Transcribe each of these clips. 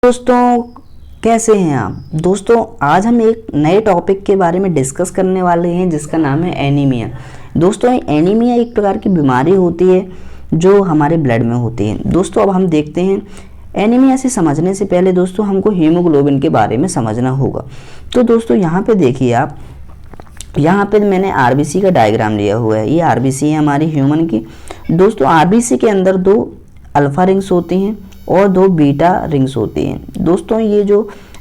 दोस्तों, कैसे हैं आप दोस्तों। आज हम एक नए टॉपिक के बारे में डिस्कस करने वाले हैं जिसका नाम है एनीमिया। दोस्तों, एनीमिया एक प्रकार की बीमारी होती है जो हमारे ब्लड में होती है। दोस्तों, अब हम देखते हैं एनीमिया से समझने से पहले दोस्तों हमको हीमोग्लोबिन के बारे में समझना होगा। तो दोस्तों यहाँ पे देखिए आप, यहाँ पे मैंने आरबीसी का डायग्राम लिया हुआ है। ये आरबीसी है हमारी ह्यूमन की। दोस्तों आरबीसी के अंदर 2 अल्फा रिंग्स होती हैं और 2 बीटा रिंग्स होती हैं। दोस्तों ये जो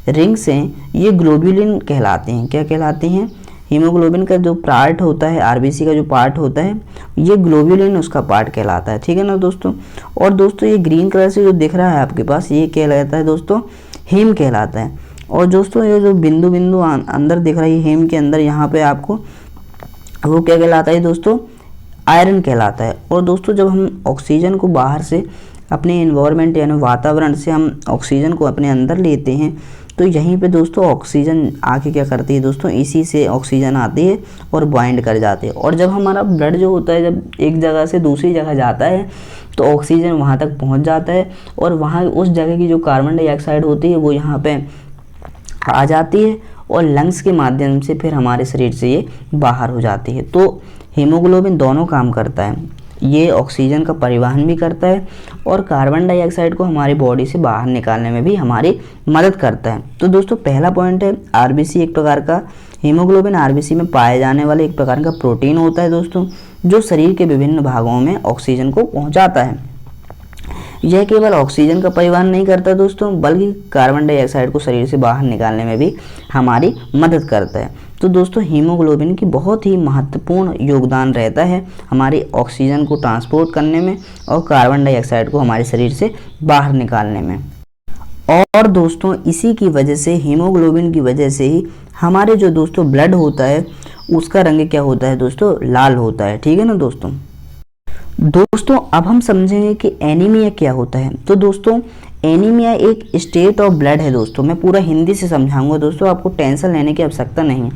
रिंग्स हैं ये ग्लोब्यूलिन कहलाते हैं। क्या कहलाते हैं? हीमोग्लोबिन का जो पार्ट होता है, आरबीसी का जो पार्ट होता है, ये ग्लोब्यूलिन उसका पार्ट कहलाता है। ठीक है ना दोस्तों। और दोस्तों ये ग्रीन कलर से जो दिख रहा है आपके पास, ये कहलाता है दोस्तों हीम कहलाता है। और दोस्तों ये जो बिंदु बिंदु अंदर दिख रहा है हीम के अंदर, यहाँ पे आपको वो क्या कहलाता है दोस्तों? आयरन कहलाता है। और दोस्तों जब हम ऑक्सीजन को बाहर से अपने इन्वायरमेंट यानी वातावरण से हम ऑक्सीजन को अपने अंदर लेते हैं तो यहीं पे दोस्तों ऑक्सीजन आके क्या करती है दोस्तों, इसी से ऑक्सीजन आती है और बाइंड कर जाती है। और जब हमारा ब्लड जो होता है जब एक जगह से दूसरी जगह जाता है तो ऑक्सीजन वहाँ तक पहुँच जाता है और वहाँ उस जगह की जो कार्बन डाइऑक्साइड होती है वो यहाँ पे आ जाती है और लंग्स के माध्यम से फिर हमारे शरीर से ये बाहर हो जाती है। तो हीमोग्लोबिन दोनों काम करता है, ये ऑक्सीजन का परिवहन भी करता है और कार्बन डाइऑक्साइड को हमारी बॉडी से बाहर निकालने में भी हमारी मदद करता है। तो दोस्तों पहला पॉइंट है आरबीसी एक प्रकार का, हीमोग्लोबिन आरबीसी में पाए जाने वाले एक प्रकार का प्रोटीन होता है दोस्तों, जो शरीर के विभिन्न भागों में ऑक्सीजन को पहुंचाता है। यह केवल ऑक्सीजन का परिवहन नहीं करता दोस्तों, बल्कि कार्बन डाइऑक्साइड को शरीर से बाहर निकालने में भी हमारी मदद करता है। तो दोस्तों हीमोग्लोबिन की बहुत ही महत्वपूर्ण योगदान रहता है हमारी ऑक्सीजन को ट्रांसपोर्ट करने में और कार्बन डाइऑक्साइड को हमारे शरीर से बाहर निकालने में। और दोस्तों इसी की वजह से, हीमोग्लोबिन की वजह से ही हमारे जो दोस्तों ब्लड होता है उसका रंग क्या होता है दोस्तों? लाल होता है। ठीक है ना दोस्तों। दोस्तों अब हम समझेंगे कि एनीमिया क्या होता है। तो दोस्तों एनीमिया एक स्टेट ऑफ ब्लड है दोस्तों। मैं पूरा हिंदी से समझाऊंगा दोस्तों, आपको टेंशन लेने की आवश्यकता नहीं है।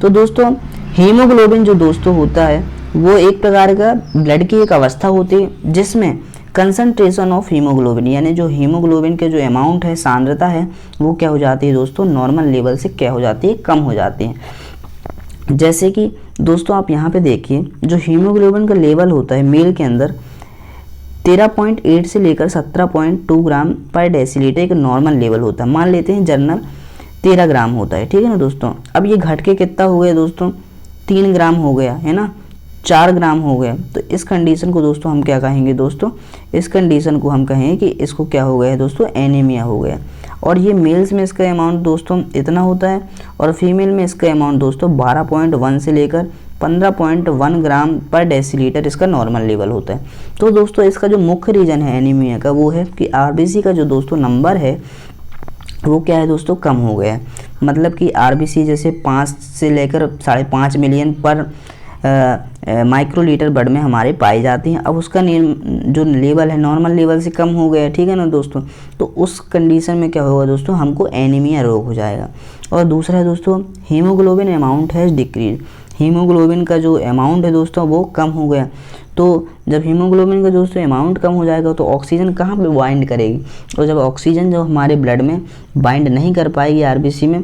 तो दोस्तों हीमोग्लोबिन जो दोस्तों होता है वो एक प्रकार का ब्लड की एक अवस्था होती है जिसमें कंसंट्रेशन ऑफ हीमोग्लोबिन यानी जो हीमोग्लोबिन के जो अमाउंट है, सांद्रता है, वो क्या हो जाती है दोस्तों? नॉर्मल लेवल से क्या हो जाती है? कम हो जाती है। जैसे कि दोस्तों आप यहाँ पे देखिए, जो हीमोग्लोबिन का लेवल होता है मेल के अंदर 13.8 से लेकर 17.2 ग्राम पर डेसीलीटर एक नॉर्मल लेवल होता है। मान लेते हैं जनरल 13 ग्राम होता है। ठीक है ना दोस्तों। अब ये घट के कितना हो गया दोस्तों? 3 ग्राम हो गया है ना, 4 ग्राम हो गया। तो इस कंडीशन को दोस्तों हम क्या कहेंगे दोस्तों? इस कंडीशन को हम कहेंगे कि इसको क्या हो गया है दोस्तों? एनीमिया हो गया। और ये मेल्स में इसका अमाउंट दोस्तों इतना होता है और फीमेल में इसका अमाउंट दोस्तों 12.1 से लेकर 15.1 ग्राम पर डेसीलीटर इसका नॉर्मल लेवल होता है। तो दोस्तों इसका जो मुख्य रीज़न है एनीमिया का वो है कि आरबीसी का जो दोस्तों नंबर है वो क्या है दोस्तों? कम हो गया है। मतलब कि आरबीसी जैसे 5 से लेकर 5.5 मिलियन पर माइक्रोलीटर ब्लड में हमारे पाई जाती हैं। अब उसका जो लेवल है नॉर्मल लेवल से कम हो गया। ठीक है ना दोस्तों। तो उस कंडीशन में क्या होगा दोस्तों? हमको एनीमिया रोग हो जाएगा। और दूसरा है दोस्तों हीमोग्लोबिन अमाउंट है डिक्रीज। हीमोग्लोबिन का जो अमाउंट है दोस्तों वो कम हो गया। तो जब हीमोग्लोबिन का दोस्तों अमाउंट कम हो जाएगा तो ऑक्सीजन कहाँ पे बाइंड करेगी? और जब ऑक्सीजन जब हमारे ब्लड में बाइंड नहीं कर पाएगी आरबीसी में,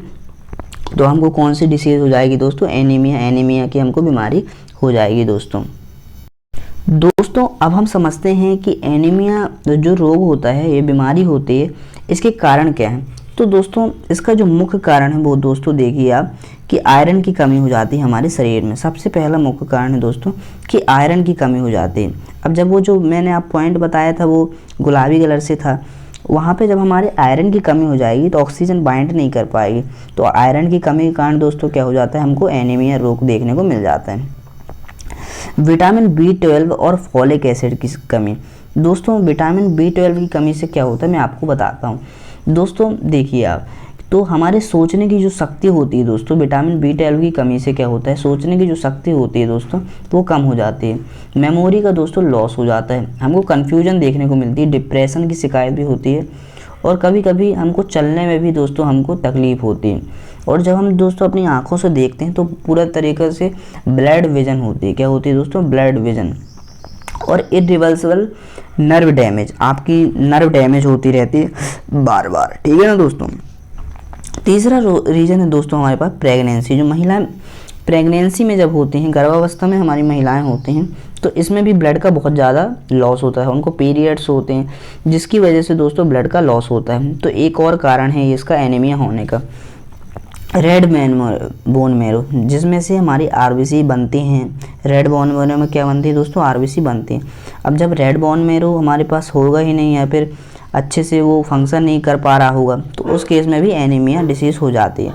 तो हमको कौन सी डिसीज़ हो जाएगी दोस्तों? एनीमिया। एनीमिया की हमको बीमारी हो जाएगी दोस्तों। दोस्तों अब हम समझते हैं कि एनीमिया जो रोग होता है, ये बीमारी होती है, इसके कारण क्या है। तो दोस्तों इसका जो मुख्य कारण है वो दोस्तों देखिए आप कि आयरन की कमी हो जाती है हमारे शरीर में। सबसे पहला मुख्य कारण है दोस्तों कि आयरन की कमी हो जाती है। अब जब वो जो मैंने आप पॉइंट बताया था वो गुलाबी कलर से था, वहाँ पे जब हमारे आयरन की कमी हो जाएगी तो ऑक्सीजन बाइंड नहीं कर पाएगी। तो आयरन की कमी के कारण दोस्तों क्या हो जाता है? हमको एनीमिया रोग देखने को मिल जाता है। विटामिन B12 और फॉलिक एसिड की कमी। दोस्तों विटामिन B12 की कमी से क्या होता है मैं आपको बताता हूँ। दोस्तों देखिए आप, तो हमारे सोचने की जो शक्ति होती है दोस्तों, विटामिन B12 की कमी से क्या होता है? सोचने की जो शक्ति होती है दोस्तों वो कम हो जाती है। मेमोरी का दोस्तों लॉस हो जाता है। हमको कन्फ्यूजन देखने को मिलती है, डिप्रेशन की शिकायत भी होती है और कभी कभी हमको चलने में भी दोस्तों हमको तकलीफ़ होती है। और जब हम दोस्तों अपनी आँखों से देखते हैं तो पूरा तरीके से ब्लड विजन होती है। क्या होती है दोस्तों? Blood vision. और इरिवर्सिबल नर्व डैमेज, आपकी नर्व डैमेज होती रहती है बार बार, ठीक है ना दोस्तों। तीसरा रीज़न है दोस्तों हमारे पास प्रेगनेंसी। जो महिलाएं प्रेगनेंसी में जब होती हैं, गर्भावस्था में हमारी महिलाएं होती हैं, तो इसमें भी ब्लड का बहुत ज़्यादा लॉस होता है, उनको पीरियड्स होते हैं जिसकी वजह से दोस्तों ब्लड का लॉस होता है। तो एक और कारण है इसका एनीमिया होने का, रेड बोन मैरो, जिसमें से हमारी आरबीसी बनती हैं। रेड बोन मैरो में क्या बनती है दोस्तों, आरबीसी बनती है। अब जब रेड बोन मैरो हमारे पास होगा ही नहीं या फिर अच्छे से वो फंक्शन नहीं कर पा रहा होगा, तो उस केस में भी एनीमिया डिसीज़ हो जाती है।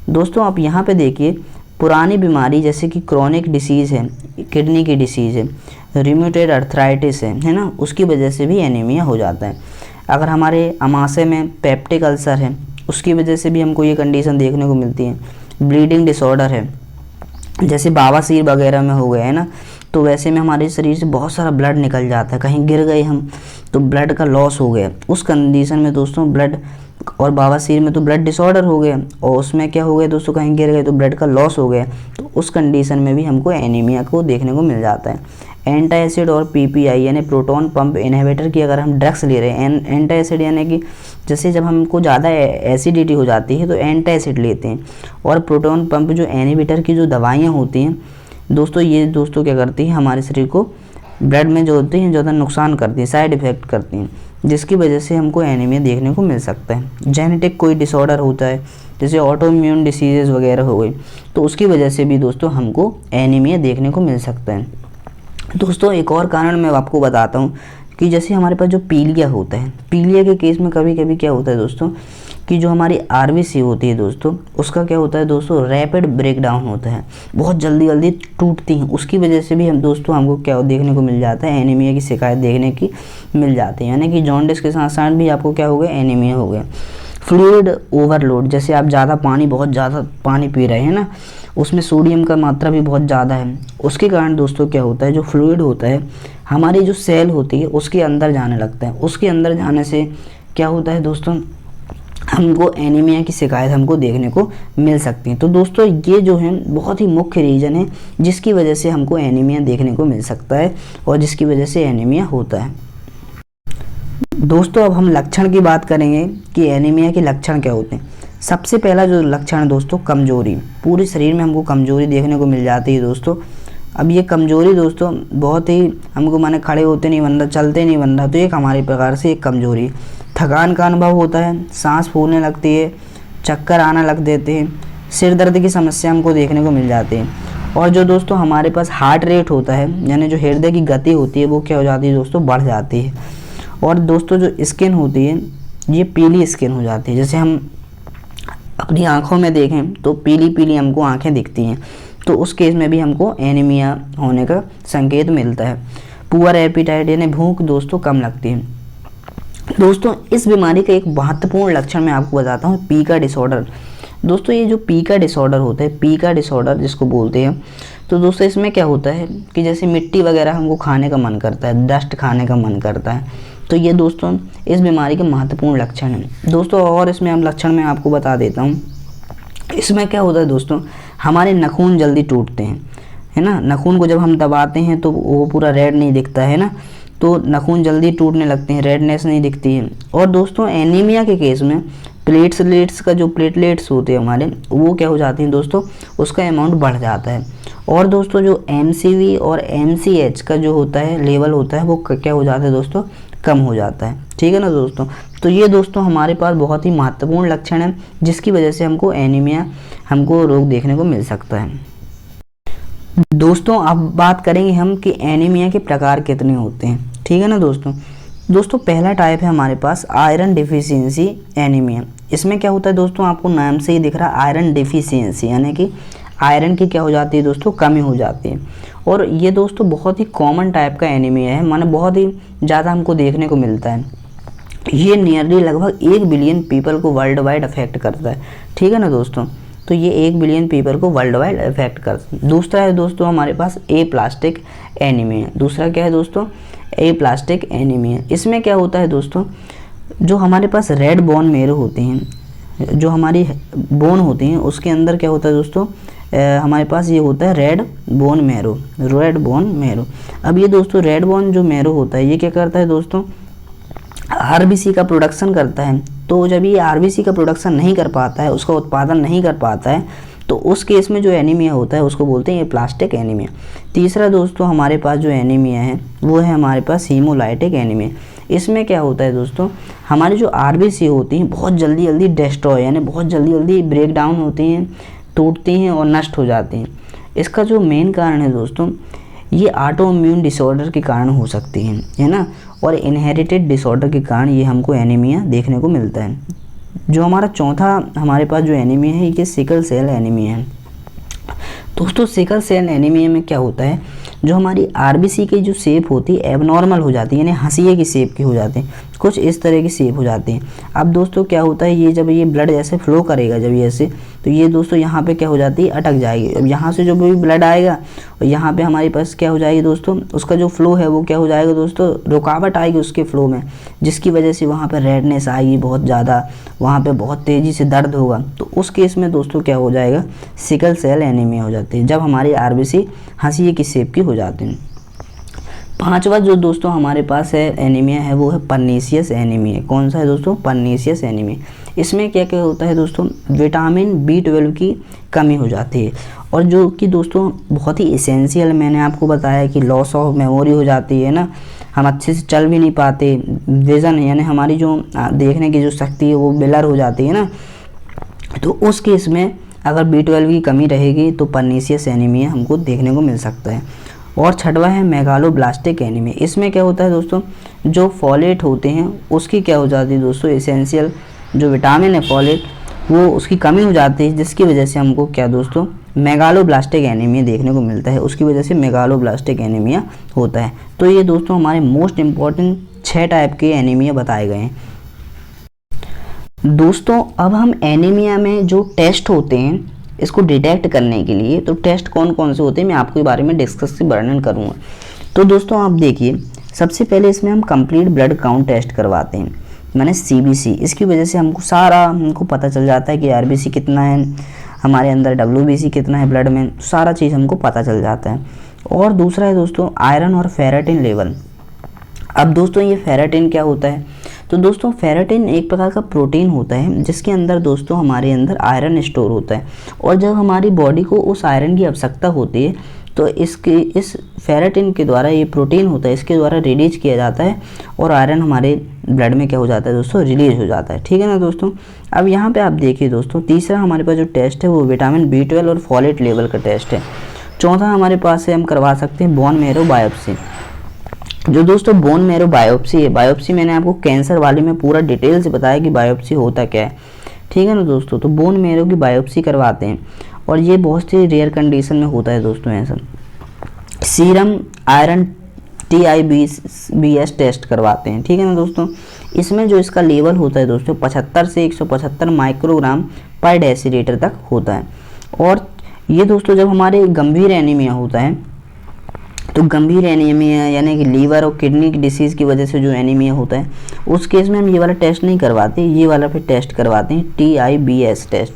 दोस्तों आप यहाँ पे देखिए, पुरानी बीमारी जैसे कि क्रॉनिक डिसीज़ है, किडनी की डिसीज़ है, रिम्यूटेड अर्थराइटिस है ना, उसकी वजह से भी एनीमिया हो जाता है। अगर हमारे अमाशय में पेप्टिक अल्सर है, उसकी वजह से भी हमको ये कंडीशन देखने को मिलती है। ब्लीडिंग डिसऑर्डर है, जैसे बवासीर वगैरह में हो गया है ना, तो वैसे में हमारे शरीर से बहुत सारा ब्लड निकल जाता है, कहीं गिर गए हम तो ब्लड का लॉस हो गया, उस कंडीशन में दोस्तों ब्लड, और बवासीर में तो ब्लड डिसऑर्डर हो गया और उसमें क्या हो गया दोस्तों, कहीं गिर गए तो ब्लड का लॉस हो गया, तो उस कंडीशन में भी हमको एनीमिया को देखने को मिल जाता है। एंटासिड और पीपीआई यानी प्रोटॉन पंप इनहिबिटर की अगर हम ड्रग्स ले रहे हैं, एंटासिड यानी कि जैसे जब हमको ज़्यादा एसिडिटी हो जाती है तो एंटासिड लेते हैं, और प्रोटॉन पंप जो इनहिबिटर की जो दवाइयाँ होती हैं दोस्तों, ये दोस्तों क्या करती हैं, हमारे शरीर को ब्लड में जो होती हैं ज़्यादा नुकसान करती हैं, साइड इफ़ेक्ट करती हैं, जिसकी वजह से हमको एनीमिया देखने को मिल सकता है। जेनेटिक कोई डिसऑर्डर होता है जैसे ऑटोइम्यून डिसीजेज़ वगैरह हो गई, तो उसकी वजह से भी दोस्तों हमको एनीमिया देखने को मिल सकता है। दोस्तों एक और कारण मैं आपको बताता हूँ कि जैसे हमारे पास जो पीलिया होता है, पीलिया के केस में कभी कभी क्या होता है दोस्तों कि जो हमारी आरबीसी होती है दोस्तों, उसका क्या होता है दोस्तों, रैपिड ब्रेक डाउन होता है, बहुत जल्दी जल्दी टूटती हैं, उसकी वजह से भी हम दोस्तों हमको क्या देखने को मिल जाता है, एनीमिया की शिकायत देखने की मिल जाती है। यानी कि जॉन्डिस के साथ साथ भी आपको क्या हो गया, एनीमिया हो गया। फ्लूइड ओवरलोड, जैसे आप ज़्यादा पानी, बहुत ज़्यादा पानी पी रहे हैं ना, उसमें सोडियम का मात्रा भी बहुत ज़्यादा है, उसके कारण दोस्तों क्या होता है, जो फ्लूइड होता है हमारी जो सेल होती है उसके अंदर जाने लगता है, उसके अंदर जाने से क्या होता है दोस्तों, हमको एनीमिया की शिकायत हमको देखने को मिल सकती है। तो दोस्तों ये जो है बहुत ही मुख्य रीज़न है जिसकी वजह से हमको एनीमिया देखने को मिल सकता है और जिसकी वजह से एनीमिया होता है। दोस्तों अब हम लक्षण की बात करेंगे कि एनीमिया के लक्षण क्या होते हैं। सबसे पहला जो लक्षण है दोस्तों, कमजोरी, पूरे शरीर में हमको कमजोरी देखने को मिल जाती है दोस्तों। अब ये कमजोरी दोस्तों बहुत ही हमको माने खड़े होते नहीं बन रहा, चलते नहीं बन रहा, तो एक हमारे प्रकार से एक कमजोरी। थकान का अनुभव होता है, सांस फूलने लगती है, चक्कर आना लग देते हैं, सिर दर्द की समस्या हमको देखने को मिल जाती है। और जो दोस्तों हमारे पास हार्ट रेट होता है, यानी जो हृदय की गति होती है वो क्या हो जाती है दोस्तों, बढ़ जाती है। और दोस्तों जो स्किन होती है ये पीली स्किन हो जाती है, जैसे हम अपनी आँखों में देखें तो पीली पीली हमको आँखें दिखती हैं, तो उस केस में भी हमको एनीमिया होने का संकेत मिलता है। पुअर एपिटाइट यानी भूख दोस्तों कम लगती है। दोस्तों इस बीमारी का एक महत्वपूर्ण लक्षण मैं आपको बताता हूँ, पी का डिसऑर्डर। दोस्तों ये जो पी का डिसऑर्डर होता है, पी का डिसऑर्डर जिसको बोलते हैं, तो दोस्तों इसमें क्या होता है कि जैसे मिट्टी वगैरह हमको खाने का मन करता है, डस्ट खाने का मन करता है, तो ये दोस्तों इस बीमारी के महत्वपूर्ण लक्षण हैं दोस्तों। और इसमें हम लक्षण मैं आपको बता देता हूँ, इसमें क्या होता है दोस्तों, हमारे नाखून जल्दी टूटते हैं, है ना, नाखून को जब हम दबाते हैं तो वो पूरा रेड नहीं दिखता है ना, तो नाखून जल्दी टूटने लगते हैं, रेडनेस नहीं दिखती है। और दोस्तों एनीमिया के केस में प्लेटलेट्स का जो प्लेटलेट्स होते हैं हमारे, वो क्या हो जाती हैं दोस्तों, उसका अमाउंट बढ़ जाता है। और दोस्तों जो MCV और MCH का जो होता है लेवल होता है वो क्या हो जाता है दोस्तों, कम हो जाता है, ठीक है ना दोस्तों। तो ये दोस्तों हमारे पास बहुत ही महत्वपूर्ण लक्षण है जिसकी वजह से हमको एनीमिया, हमको रोग देखने को मिल सकता है। दोस्तों अब बात करेंगे हम कि एनीमिया के प्रकार कितने होते हैं, ठीक है ना दोस्तों। दोस्तों पहला टाइप है हमारे पास आयरन डिफिशियंसी एनीमिया। इसमें क्या होता है दोस्तों, आपको नाम से ही दिख रहा है आयरन डिफिशियंसी, यानी कि आयरन की क्या हो जाती है दोस्तों, कमी हो जाती है। और ये दोस्तों बहुत ही कॉमन टाइप का एनीमिया है, माने बहुत ही ज़्यादा हमको देखने को मिलता है। ये नियरली लगभग 1 बिलियन पीपल को वर्ल्ड वाइड अफेक्ट करता है, ठीक है ना दोस्तों। तो ये 1 बिलियन पीपल को वर्ल्ड वाइड अफेक्ट करता है। दूसरा है दोस्तों हमारे पास एप्लास्टिक एनीमिया। दूसरा क्या है दोस्तों, एप्लास्टिक एनीमिया। इसमें क्या होता है दोस्तों, जो हमारे पास रेड बोन मैरो होते हैं, जो हमारी बोन होती हैं उसके अंदर क्या होता है दोस्तों, हमारे पास ये होता है red bone marrow, red bone marrow. अब ये दोस्तों रेड बोन जो मैरो होता है ये क्या करता है दोस्तों, आरबीसी का प्रोडक्शन करता है। तो जब ये आरबीसी का प्रोडक्शन नहीं कर पाता है, उसका उत्पादन नहीं कर पाता है, तो उस केस में जो एनीमिया होता है उसको बोलते हैं ये प्लास्टिक एनीमिया। तीसरा दोस्तों हमारे पास जो एनीमिया है वो है हमारे पास हीमोलाइटिक एनीमिया। इसमें क्या होता है दोस्तों, हमारी जो आरबीसी होती हैं बहुत जल्दी जल्दी डिस्ट्रॉय यानी बहुत जल्दी जल्दी ब्रेक डाउन होती हैं, टूटती हैं और नष्ट हो जाती हैं। इसका जो मेन कारण है दोस्तों, ये ऑटो इम्यून डिसऑर्डर के कारण हो सकती हैं, है ना, और इनहेरिटेड डिसऑर्डर के कारण ये हमको एनीमिया देखने को मिलता है। जो हमारा चौथा हमारे पास जो एनीमिया है ये सिकल सेल एनीमिया है। दोस्तों सिकल सेल एनीमिया में क्या होता है, जो हमारी आरबीसी की जो शेप होती है एबनॉर्मल हो जाती है, यानी हंसिए की शेप की हो जाती है, कुछ इस तरह की शेप हो जाती है। अब दोस्तों क्या होता है, ये जब ये ब्लड ऐसे फ्लो करेगा जब ये ऐसे, तो ये दोस्तों यहाँ पे क्या हो जाती है, अटक जाएगी। अब यहाँ से जो भी ब्लड आएगा और यहाँ पे हमारे पास क्या हो जाएगी दोस्तों, उसका जो फ्लो है वो क्या हो जाएगा दोस्तों, रुकावट आएगी उसके फ्लो में, जिसकी वजह से वहाँ पर रेडनेस आएगी बहुत ज़्यादा, वहाँ पे बहुत तेज़ी से दर्द होगा। तो उस केस में दोस्तों क्या हो जाएगा, सिकल सेल एनीमिया हो जाती है, जब हमारी आरबीसी हंसिए की शेप की हो जाती है। पांचवा जो दोस्तों हमारे पास है एनीमिया है वो है पर्नीशियस एनीमिया। कौन सा है दोस्तों, पर्नीशियस एनीमिया। इसमें क्या क्या होता है दोस्तों, विटामिन B12 की कमी हो जाती है, और जो कि दोस्तों बहुत ही इसेंशियल, मैंने आपको बताया कि लॉस ऑफ मेमोरी हो जाती है ना, हम अच्छे से चल भी नहीं पाते, विज़न यानी हमारी जो देखने की जो शक्ति है वो ब्लर हो जाती है ना। तो उस केस में अगर B12 की कमी रहेगी तो पर्नीशियस एनीमिया हमको देखने को मिल सकता है। और छठवा है मेगालोब्लास्टिक एनीमिया। इसमें क्या होता है दोस्तों, जो फॉलेट होते हैं उसकी क्या हो जाती है दोस्तों, एसेंशियल जो विटामिन है फॉलेट वो उसकी कमी हो जाती है, जिसकी वजह से हमको क्या दोस्तों मेगालोब्लास्टिक एनीमिया देखने को मिलता है, उसकी वजह से मेगालोब्लास्टिक एनीमिया होता है। तो ये दोस्तों हमारे मोस्ट इम्पॉर्टेंट 6 टाइप के एनीमिया बताए गए हैं। दोस्तों अब हम एनीमिया में जो टेस्ट होते हैं इसको डिटेक्ट करने के लिए, तो टेस्ट कौन कौन से होते हैं मैं आपको इस बारे में डिस्कस से वर्णन करूँगा। तो दोस्तों आप देखिए, सबसे पहले इसमें हम कंप्लीट ब्लड काउंट टेस्ट करवाते हैं, मैंने CBC। इसकी वजह से हमको पता चल जाता है कि RBC कितना है हमारे अंदर, WBC कितना है ब्लड में, सारा चीज़ हमको पता चल जाता है। और दूसरा है दोस्तों आयरन और फेरेटिन लेवल। अब दोस्तों ये फेरेटिन क्या होता है, तो दोस्तों फेरेटिन एक प्रकार का प्रोटीन होता है जिसके अंदर दोस्तों हमारे अंदर आयरन स्टोर होता है, और जब हमारी बॉडी को उस आयरन की आवश्यकता होती है तो इस फेरेटिन के द्वारा, ये प्रोटीन होता है इसके द्वारा रिलीज किया जाता है, और आयरन हमारे ब्लड में क्या हो जाता है दोस्तों, रिलीज हो जाता है। ठीक है ना दोस्तों। अब यहाँ पे आप देखिए दोस्तों, तीसरा हमारे पास जो टेस्ट है वो विटामिन B12 और फॉलेट लेवल का टेस्ट है। चौथा हमारे पास है हम करवा सकते हैं बोन मैरो बायोप्सी। जो दोस्तों बोन मैरो बायोप्सी है, बायोप्सी मैंने आपको कैंसर वाले में पूरा डिटेल से बताया कि बायोप्सी होता क्या है। ठीक है ना दोस्तों। तो बोन मैरो की बायोप्सी करवाते हैं, और ये बहुत सी रेयर कंडीशन में होता है दोस्तों ऐसा। सीरम आयरन TIBS टेस्ट करवाते हैं। ठीक है ना दोस्तों। इसमें जो इसका लेवल होता है दोस्तों 75 से 175 माइक्रोग्राम पर डेसीलीटर तक होता है। और ये दोस्तों जब हमारे गंभीर एनीमिया होता है, तो गंभीर एनीमिया यानी कि लीवर और किडनी की डिसीज़ की वजह से जो एनीमिया होता है, उस केस में हम ये वाला टेस्ट नहीं करवाते, ये वाला फिर टेस्ट करवाते हैं TIBS टेस्ट।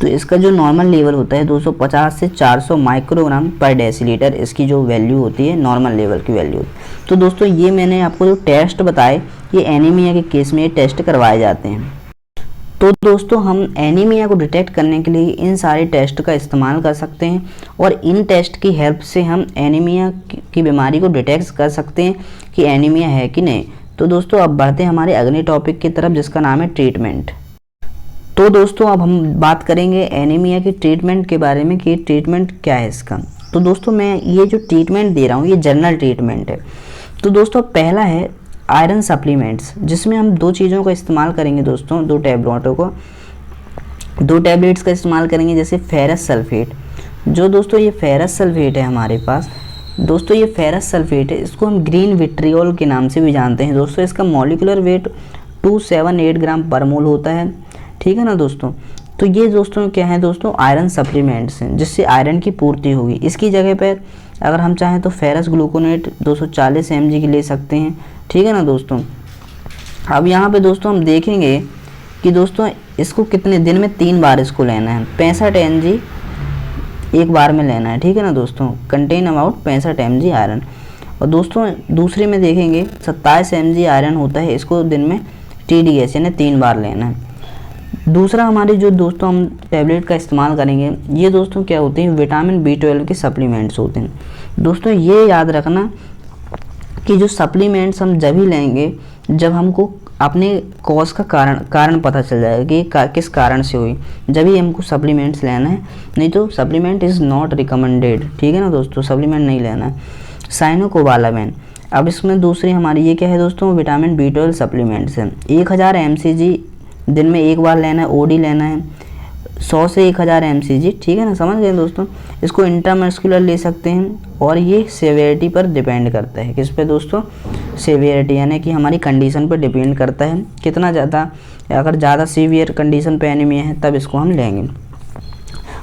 तो इसका जो नॉर्मल लेवल होता है 250 से 400 माइक्रोग्राम पर डेसीलीटर, इसकी जो वैल्यू होती है नॉर्मल लेवल की वैल्यू। तो दोस्तों ये मैंने आपको जो टेस्ट बताए, ये एनीमिया के केस में ये टेस्ट करवाए जाते हैं। तो दोस्तों हम एनीमिया को डिटेक्ट करने के लिए इन सारे टेस्ट का इस्तेमाल कर सकते हैं, और इन टेस्ट की हेल्प से हम एनीमिया की बीमारी को डिटेक्ट कर सकते हैं कि एनीमिया है कि नहीं। तो दोस्तों अब बढ़ते हैं हमारे अगले टॉपिक की तरफ, जिसका नाम है ट्रीटमेंट। तो दोस्तों अब हम बात करेंगे एनीमिया की ट्रीटमेंट के बारे में कि ट्रीटमेंट क्या है इसका। तो दोस्तों मैं ये जो ट्रीटमेंट दे रहा हूँ ये जनरल ट्रीटमेंट है। तो दोस्तों पहला है आयरन सप्लीमेंट्स, जिसमें हम 2 चीज़ों का इस्तेमाल करेंगे दोस्तों, 2 टैबलेट्स का इस्तेमाल करेंगे, जैसे फेरस सल्फेट। जो दोस्तों ये फेरस सल्फेट है हमारे पास, दोस्तों ये फेरस सल्फेट है, इसको हम ग्रीन विट्रियोल के नाम से भी जानते हैं दोस्तों। इसका मॉलिकुलर वेट 278 ग्राम पर मोल होता है। ठीक है ना दोस्तों। तो ये दोस्तों क्या है दोस्तों, आयरन सप्लीमेंट्स हैं जिससे आयरन की पूर्ति होगी। इसकी जगह पर अगर हम चाहें तो फेरस ग्लूकोनेट 240 mg की ले सकते हैं। ठीक है ना दोस्तों। अब यहाँ पे दोस्तों हम देखेंगे कि दोस्तों इसको कितने दिन में 3 बार इसको लेना है। 65 mg एक बार में लेना है, ठीक है ना दोस्तों। Contain about 65 mg iron. और दोस्तों दूसरे में देखेंगे 27 mg आयरन होता है, इसको दिन में TDS यानी 3 बार लेना है। दूसरा हमारे जो दोस्तों हम टैबलेट का इस्तेमाल करेंगे, ये दोस्तों क्या होते हैं, विटामिन B12 के सप्लीमेंट्स होते हैं। दोस्तों ये याद रखना कि जो सप्लीमेंट्स हम जब ही लेंगे जब हमको अपने कॉज का कारण पता चल जाएगा कि किस कारण से हुई, जब ही हमको सप्लीमेंट्स लेना है, नहीं तो सप्लीमेंट इज़ नॉट रिकमेंडेड, ठीक है ना दोस्तों, सप्लीमेंट नहीं लेना है। साइनोकोबालामेन, अब इसमें दूसरी हमारी ये क्या है दोस्तों, विटामिन B12 सप्लीमेंट्स है। 1000 mcg दिन में एक बार लेना है, OD लेना है 100 से 1000 mcg, ठीक है ना, समझ गए दोस्तों। इसको इंट्रामस्कुलर ले सकते हैं और ये सेवेरिटी पर डिपेंड करता है, किस पे दोस्तों, सेवेरिटी यानी कि हमारी कंडीशन पर डिपेंड करता है कितना ज़्यादा, अगर ज़्यादा सीवियर कंडीशन पे एनीमिया है तब इसको हम लेंगे।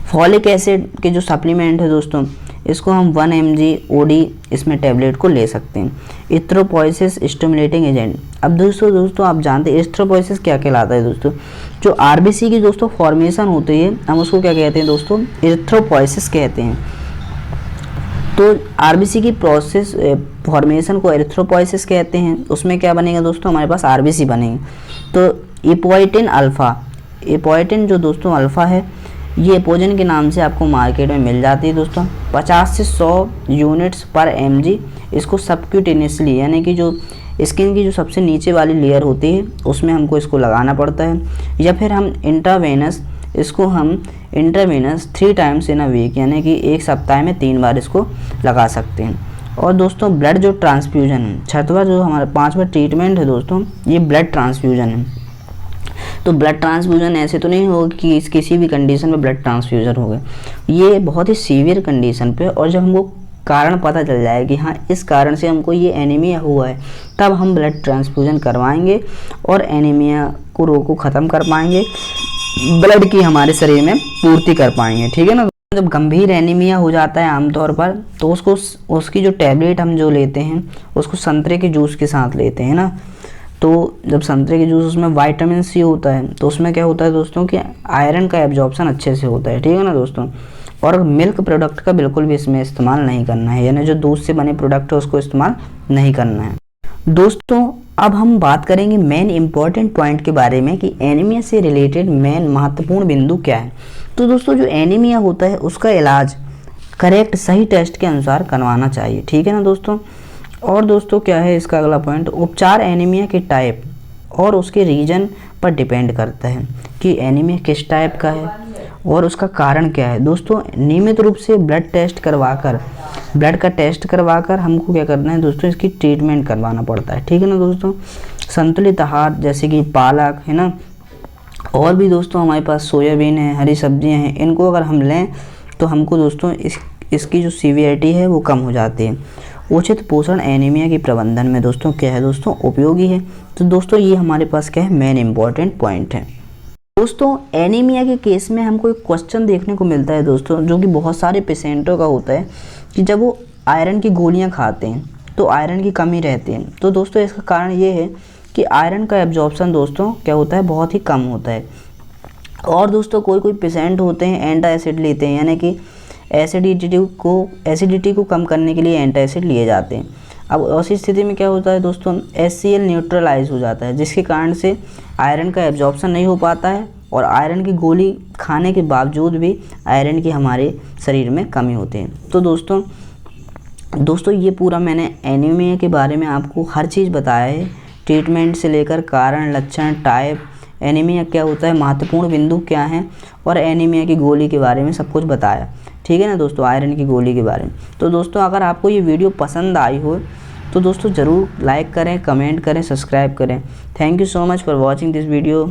फॉलिक एसिड के जो सप्लीमेंट है दोस्तों, इसको हम 1 mg OD इसमें टैबलेट को ले सकते हैं। इथ्रोपोइसिस स्टिमुलेटिंग एजेंट, अब दोस्तों आप जानते हैं इथ्रोपोइसिस क्या कहलाता है दोस्तों, जो RBC की दोस्तों फॉर्मेशन होती है हम उसको क्या कहते हैं दोस्तों, इथ्रोपोइसिस कहते हैं। तो RBC की प्रोसेस फॉर्मेशन को एरिथ्रोपोइसिस कहते हैं। उसमें क्या बनेगा दोस्तों, हमारे पास RBC बनेंगे। तो एपोइटिन अल्फ़ा, एपोइटिन जो दोस्तों अल्फ़ा है, ये एपोजिन के नाम से आपको मार्केट में मिल जाती है दोस्तों। 50 से 100 यूनिट्स पर mg इसको सबक्यूटेनियसली यानी कि जो स्किन की जो सबसे नीचे वाली लेयर होती है उसमें हमको इसको लगाना पड़ता है, या फिर हम इंट्रावेनस, इसको हम intravenous 3 times in a week यानी कि एक सप्ताह में 3 बार इसको लगा सकते हैं। और दोस्तों ब्लड जो ट्रांसफ्यूजन है, छठवां जो हमारा 5वां ट्रीटमेंट है दोस्तों, ये ब्लड ट्रांसफ्यूजन है। तो ब्लड ट्रांसफ्यूजन ऐसे तो नहीं होगा कि किसी भी कंडीशन में ब्लड ट्रांसफ्यूजन होगा, ये बहुत ही सीवियर कंडीशन पे, और जब हमको कारण पता चल जाए कि हाँ इस कारण से हमको ये एनीमिया हुआ है, तब हम ब्लड ट्रांसफ्यूजन करवाएंगे और एनीमिया को रोग को ख़त्म कर पाएंगे, ब्लड की हमारे शरीर में पूर्ति कर पाएंगे, ठीक है ना। जब गंभीर एनीमिया हो जाता है आमतौर पर, तो उसकी जो टैबलेट हम जो लेते हैं उसको संतरे के जूस के साथ लेते हैं ना। तो जब संतरे के जूस, उसमें विटामिन C होता है, तो उसमें क्या होता है दोस्तों कि आयरन का एब्जॉर्प्शन अच्छे से होता है, ठीक है ना दोस्तों। और मिल्क प्रोडक्ट का बिल्कुल भी इसमें इस्तेमाल नहीं करना है, यानी जो दूध से बने प्रोडक्ट है उसको इस्तेमाल नहीं करना है दोस्तों। अब हम बात करेंगे मेन इंपॉर्टेंट पॉइंट के बारे में कि एनीमिया से रिलेटेड मेन महत्वपूर्ण बिंदु क्या है। तो दोस्तों जो एनीमिया होता है उसका इलाज करेक्ट सही टेस्ट के अनुसार करवाना चाहिए, ठीक है ना दोस्तों। और दोस्तों क्या है इसका अगला पॉइंट, उपचार एनीमिया के टाइप और उसके रीजन पर डिपेंड करता है कि एनीमिया किस टाइप का है और उसका कारण क्या है। दोस्तों नियमित रूप से ब्लड का टेस्ट करवाकर हमको क्या करना है दोस्तों, इसकी ट्रीटमेंट करवाना पड़ता है, ठीक है ना दोस्तों। संतुलित आहार जैसे कि पालक है ना, और भी दोस्तों हमारे पास सोयाबीन है, हरी सब्जियां हैं, इनको अगर हम लें तो हमको दोस्तों इसकी जो सीवियरिटी है वो कम हो जाती है। उचित पोषण एनीमिया के प्रबंधन में दोस्तों क्या है दोस्तों, उपयोगी है। तो दोस्तों ये हमारे पास क्या है, मेन इंपॉर्टेंट पॉइंट है। दोस्तों एनीमिया के केस में हमको एक क्वेश्चन देखने को मिलता है दोस्तों, जो कि बहुत सारे पेशेंटों का होता है कि जब वो आयरन की गोलियां खाते हैं तो आयरन की कमी रहती है। तो दोस्तों इसका कारण ये है कि आयरन का एब्जॉर्प्शन दोस्तों क्या होता है, बहुत ही कम होता है। और दोस्तों कोई पेशेंट होते हैं एंटासिड लेते हैं, यानी कि एसिडिटी को कम करने के लिए एंटासिड लिए जाते हैं। अब ऐसी स्थिति में क्या होता है दोस्तों, HCl न्यूट्रलाइज हो जाता है, जिसके कारण से आयरन का एब्जॉर्प्शन नहीं हो पाता है और आयरन की गोली खाने के बावजूद भी आयरन की हमारे शरीर में कमी होती है। तो दोस्तों ये पूरा मैंने एनीमिया के बारे में आपको हर चीज़ बताया है, ट्रीटमेंट से लेकर कारण, लक्षण, टाइप, एनीमिया क्या होता है, महत्वपूर्ण बिंदु क्या हैं, और एनीमिया की गोली के बारे में सब कुछ बताया, ठीक है ना दोस्तों, आयरन की गोली के बारे में। तो दोस्तों अगर आपको ये वीडियो पसंद आई हो तो दोस्तों ज़रूर लाइक करें, कमेंट करें, सब्सक्राइब करें। Thank you so much for watching this video.